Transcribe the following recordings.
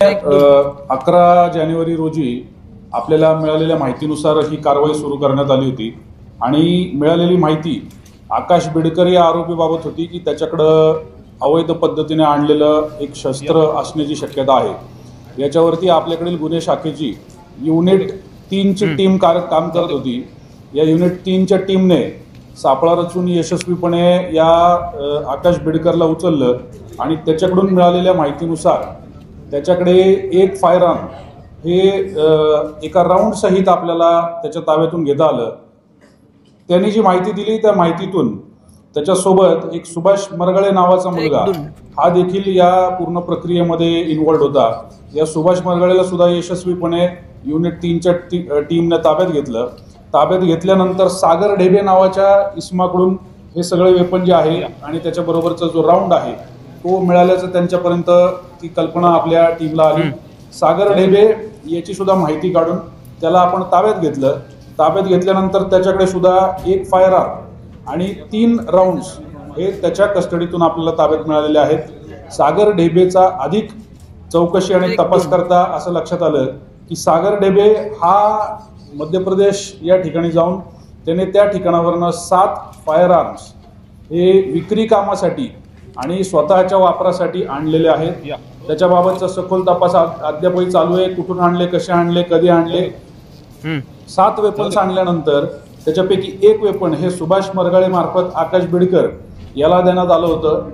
11 जानेवारी रोजी आपल्याला मिळालेल्या माहितीनुसार ही कारवाई सुरू करण्यात आली होती आणि मिळालेली माहिती आकाश बिडकर या आरोपीबाबत होती की त्याच्याकडे अवैध पद्धतीने आणलेलं एक शस्त्र असण्याची शक्यता आहे। याच्यावरती आपल्याकडील गुन्हे शाखेची युनिट 3 ची टीम काम करत होती। या युनिट 3 च्या टीमने सापळा रचून यशस्वीपणे या आकाश बिडकरला उचललं आणि त्याच्याकडून मिळालेल्या माहितीनुसार त्याच्याकडे एक फायरआर्म हे एका राऊंड सहित आपल्याला त्याच्या ताब्यातून घेता आलं। त्यांनी जी माहिती दिली त्या माहितीतून त्याच्यासोबत एक सुभाष मरगळे नावाचा मुलगा हा देखील या पूर्ण प्रक्रियेमध्ये इन्व्हॉल्ड होता। या सुभाष मरगळेला सुद्धा यशस्वीपणे युनिट 3 च्या टीमने ताब्यात घेतलं। ताब्यात घेतल्यानंतर सागर ढेबे नावाच्या इसमाकडून हे सगळे वेपन जे आहे आणि त्याच्याबरोबरचा जो राऊंड आहे तो मिळाल्याचं त्यांच्यापर्यंत ती कल्पना आपल्या टीमला आली। सागर ढेबे याची सुद्धा माहिती काढून त्याला आपण ताब्यात घेतलं। ताब्यात घेतल्यानंतर त्याच्याकडे सुद्धा एक फायरआर्म आणि 3 राऊंड्स हे त्याच्या कस्टडीतून आपल्याला ताब्यात मिळालेले आहेत। सागर ढेबेचा अधिक चौकशी आणि तपास करता असं लक्षात आलं की सागर ढेबे हा मध्य प्रदेश या ठिकाणी जाऊन त्याने त्या ठिकाणावरनं 7 फायरआर्म्स हे विक्री कामासाठी आणि स्वतःच्या वापरासाठी आणलेले आहेत। त्याच्याबाबतचा सखोल तपास अद्यापही चालू आहे। कुठून आणले, कसे आणले, कधी आणले। 7 वेपन्स आणल्यानंतर त्याच्यापैकी एक वेपन हे सुभाष मरगळे मार्फत आकाश बिडकर याला देण्यात आलं होतं।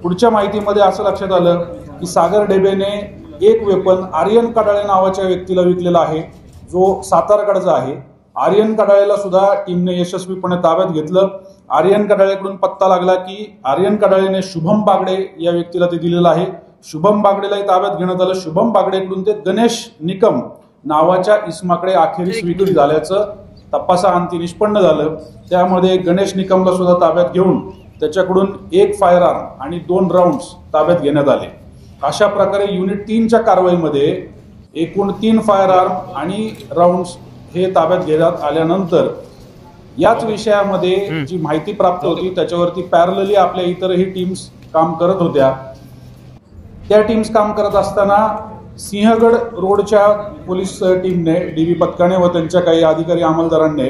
पुढच्या माहितीमध्ये असं लक्षात आलं की सागर ढेबेने एक वेपन आर्यन कडाळे नावाच्या व्यक्तीला विकलेला आहे जो साताराकडचा आहे। आर्यन कडाळेला सुद्धा टीमने यशस्वीपणे ताब्यात घेतलं। आर्यन कडाळेकडून पत्ता लागला की आर्यन कडाळेने शुभम बागडे या व्यक्तीला ते दिलेलं आहे। शुभम बागडेलाही ताब्यात घेण्यात आलं। शुभम बागडेकडून ते गणेश निकम नावाच्या इसमाकडे अखेरीस विक्री झाल्याचं तपासाअंती निष्पन्न झालं। त्यामध्ये गणेश निकमला सुद्धा ताब्यात घेऊन त्याच्याकडून एक फायरआर्म आणि 2 राऊंड्स ताब्यात घेण्यात आले। अशा प्रकारे युनिट 3 च्या कारवाईमध्ये एकूण 3 फायरआर्म आणि राऊंड्स हे ताब्यात घेण्यात आल्यानंतर याच विषयामध्ये जी माहिती प्राप्त होती त्याच्यावरती पॅरलली आपल्या इतरही टीम्स काम करत होत्या। त्या टीम्स काम करत असताना सिंहगड रोडच्या पोलीस टीमने डीबी पथकाने व त्यांच्या काही अधिकारी अंमलदारांनी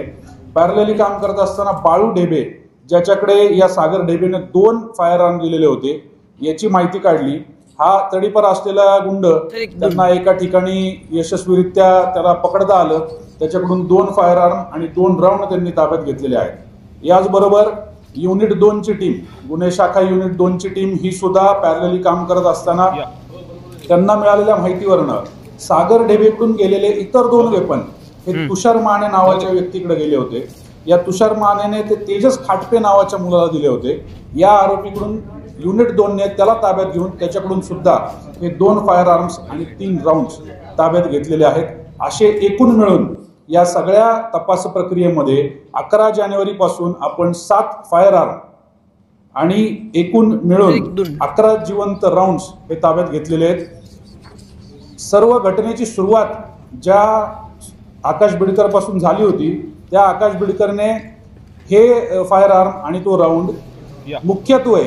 पॅरलली काम करत असताना बाळू ढेबे ज्याच्याकडे या सागर ढेबेने 2 फायरआर्म दिलेले होते याची माहिती काढली। हा तडीपार असलेला गुंड त्यांना एका ठिकाणी यशस्वीरित्या त्याला पकडता आलं। त्याच्याकडून 2 फायरआर्म आणि 2 राऊंड त्यांनी ताब्यात घेतलेले आहेत। याचबरोबर युनिट 2 ची टीम गुन्हे शाखा युनिट 2 ची टीम ही सुद्धा पॅरलली काम करत असताना त्यांना मिळालेल्या माहितीवरनं सागर ढेबेकडून गेलेले इतर 2 वेपन हे तुषार माने नावाच्या व्यक्तीकडे गेले होते। या तुषार मानेने ते तेजस खाटपे नावाच्या मुलाला दिले होते। या आरोपीकडून युनिट 2 ने त्याला ताब्यात घेऊन त्याच्याकडून सुद्धा हे 2 फायरआर्म्स आणि 3 राऊंड्स ताब्यात घेतलेले आहेत। असे एकूण मिळून या सगळ्या तपास प्रक्रियेमध्ये 11 जानेवारी पासून आपण 7 फायरआर्म आणि एकूण मिळून 11 जिवंत राऊंड्स हे ताब्यात घेतलेले आहेत। सर्व घटनेची सुरुवात ज्या आकाश बिडकर पासून झाली होती त्या आकाश बिडकरने हे फायरआर्म आणि तो राऊंड मुख्यत्वे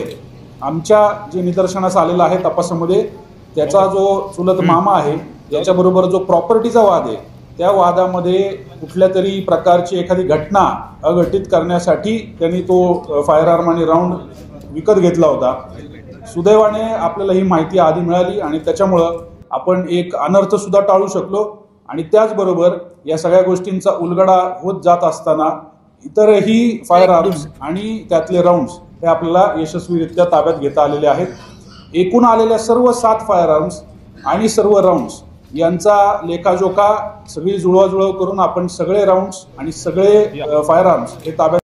आमच्या जे निदर्शनास आलेला आहे तपासामध्ये त्याचा जो चुलत मामा आहे याच्याबरोबर जो प्रॉपर्टीचा वाद आहे त्या वादामध्ये कुठल्या तरी प्रकारची एखादी घटना अघटित करण्यासाठी त्यांनी तो फायरआर्म आणि राऊंड विकत घेतला होता। सुदैवाने आपल्याला ही माहिती आधी मिळाली आणि त्याच्यामुळं आपण एक अनर्थ सुद्धा टाळू शकलो आणि त्याचबरोबर या सगळ्या गोष्टींचा उलगडा होत जात असताना इतरही फायरआर्म्स आणि त्यातले राऊंड्स हे आपल्याला यशस्वीरित्या ताब्यात घेता आलेले आहेत। एकूण आलेल्या सर्व 7 फायरआर्म्स आणि सर्व राऊंड्स यांचा लेखाजोखा सगळी जुळवाजुळव करून आपण सगळे राऊंड्स आणि सगळे फायरआर्म्स हे ताब्यात